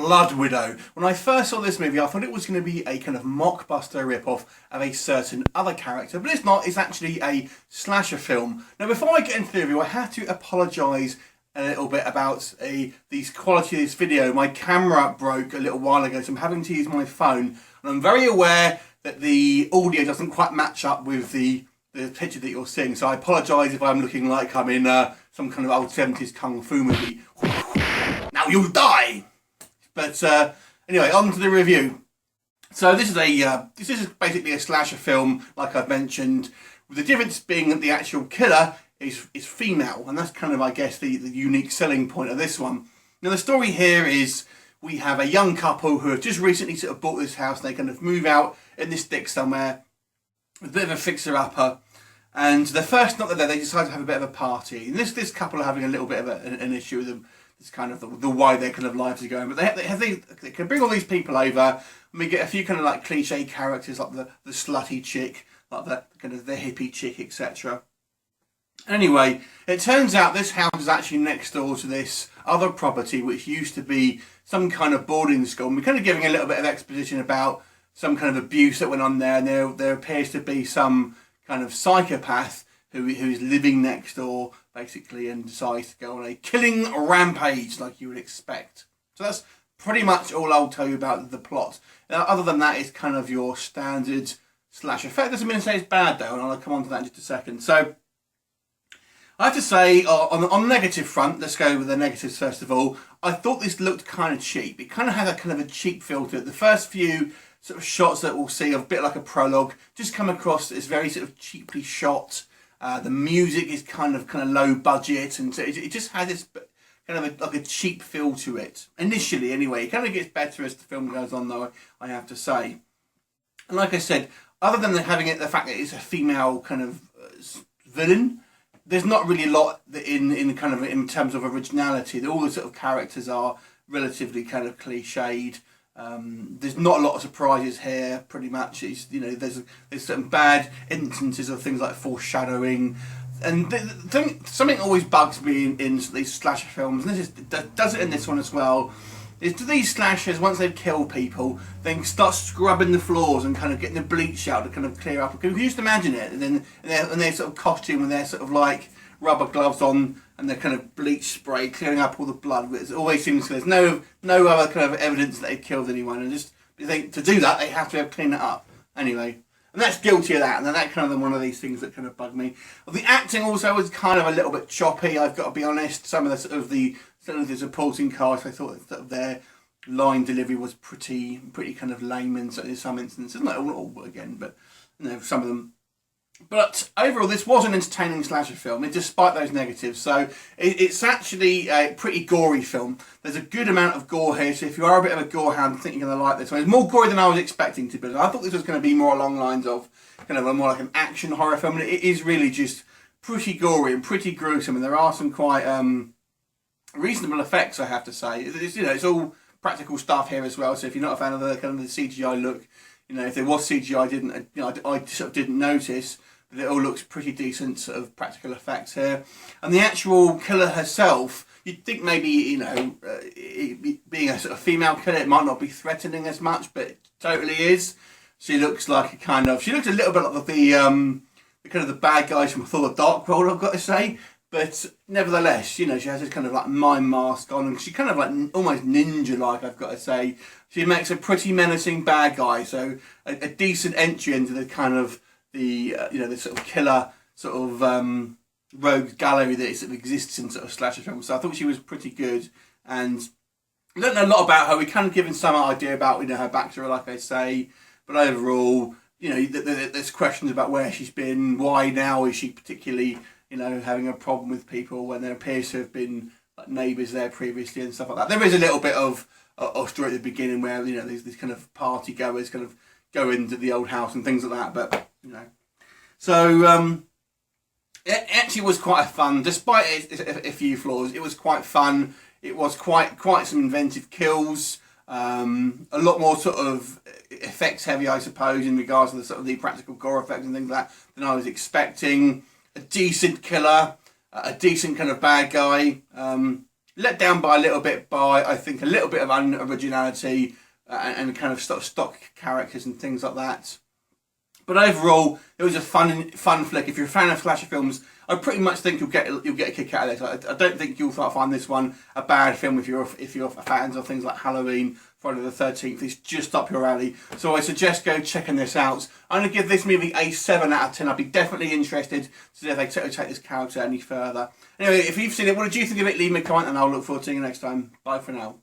Blood Widow. When I first saw this movie, I thought it was going to be a kind of mockbuster rip-off of a certain other character, but it's not. It's actually a slasher film. Now, before I get into the review, I have to apologise a little bit about the quality of this video. My camera broke a little while ago, so I'm having to use my phone, and I'm very aware that the audio doesn't quite match up with the picture that you're seeing, so I apologise if I'm looking like I'm in some kind of old 70s kung fu movie. Now you'll die! But anyway, on to the review. So this is basically a slasher film, like I've mentioned, with the difference being that the actual killer is female, and that's kind of, I guess, the unique selling point of this one. Now the story here is we have a young couple who have just recently sort of bought this house, and they kind of move out in this stick somewhere, with a bit of a fixer-upper, and the first night they're there, they decide to have a bit of a party. And this couple are having a little bit of an issue with them. It's kind of the way their kind of lives are going. But they can bring all these people over, and we get a few kind of like cliche characters, like the slutty chick, like the kind of the hippie chick, etc. Anyway, it turns out this house is actually next door to this other property, which used to be some kind of boarding school. And we're kind of giving a little bit of exposition about some kind of abuse that went on there, and there appears to be some kind of psychopath who is living next door, basically, and decides to go on a killing rampage like you would expect. So that's pretty much all I'll tell you about the plot. Other than that, it's kind of your standard slasher. Fact doesn't mean to say it's bad though, and I'll come on to that in just a second. So I have to say, on the negative front, let's go with the negatives first of all. I thought this looked kind of cheap. It kind of had a kind of a cheap feel to it. The first few sort of shots that we'll see, a bit like a prologue, just come across as very sort of cheaply shot. The music is kind of low budget, and so it just has this kind of like a cheap feel to it. Initially, anyway. It kind of gets better as the film goes on, though, I have to say. And like I said, other than having the fact that it's a female kind of villain, there's not really a lot in terms of originality. All the sort of characters are relatively kind of cliched. There's not a lot of surprises here. Pretty much, there's some bad instances of things like foreshadowing, and something always bugs me in these slasher films, and does it in this one as well. Is do these slashers, once they've killed people, then start scrubbing the floors and kind of getting the bleach out to kind of clear up? Can you just imagine it? And then and their sort of costume and their sort of like rubber gloves on, and their kind of bleach spray clearing up all the blood. It always seems there's no other kind of evidence that they've killed anyone, and just you think to do that they have to clean it up anyway. And that's guilty of that, and that kind of one of these things that kind of bug me. Well, the acting also was kind of a little bit choppy, I've got to be honest. Some of the supporting cast, I thought that their line delivery was pretty kind of lame in some instances. Not all again, but some of them. But overall, this was an entertaining slasher film, despite those negatives. So it's actually a pretty gory film. There's a good amount of gore here, so if you are a bit of a gore hound, I think you're going to like this one. It's more gory than I was expecting to be. I thought this was going to be more along lines of kind of more like an action horror film, and it is really just pretty gory and pretty gruesome, and there are some quite reasonable effects, I have to say. It's all practical stuff here as well, so if you're not a fan of the kind of the CGI look, if there was CGI, I sort of didn't notice. But it all looks pretty decent sort of practical effects here. And the actual killer herself, you'd think maybe, being a sort of female killer, it might not be threatening as much, but it totally is. She looks like she looks a little bit like the kind of the bad guys from Thor: The Dark World, I've got to say. But nevertheless, she has this kind of like mime mask on, and she kind of like almost ninja-like, I've got to say. She makes a pretty menacing bad guy, so a decent entry into the kind of the sort of killer sort of rogue gallery that sort of exists in sort of slasher films. So I thought she was pretty good, and I don't know a lot about her. We're kind of given some idea about her backstory, like I say, but overall, there's questions about where she's been, why now is she particularly having a problem with people when there appears to have been like neighbours there previously and stuff like that. There is a little bit of story at the beginning where these kind of party goers kind of go into the old house and things like that, but so it actually was quite fun, despite a few flaws. It was quite fun. It was quite some inventive kills. A lot more sort of effects heavy, I suppose, in regards to the sort of the practical gore effects and things like that than I was expecting. A decent killer, a decent kind of bad guy. let down by a little bit by, I think, a little bit of unoriginality and kind of stock characters and things like that. But overall, it was a fun flick. If you're a fan of slasher films, I pretty much think you'll get a kick out of this. I don't think you'll find this one a bad film if you're fans of things like Halloween, Friday the 13th. It's just up your alley. So I suggest go checking this out. I'm going to give this movie a 7 out of 10. I'd be definitely interested to see if they take this character any further. Anyway, if you've seen it, what did you think of it? Leave me a comment and I'll look forward to seeing you next time. Bye for now.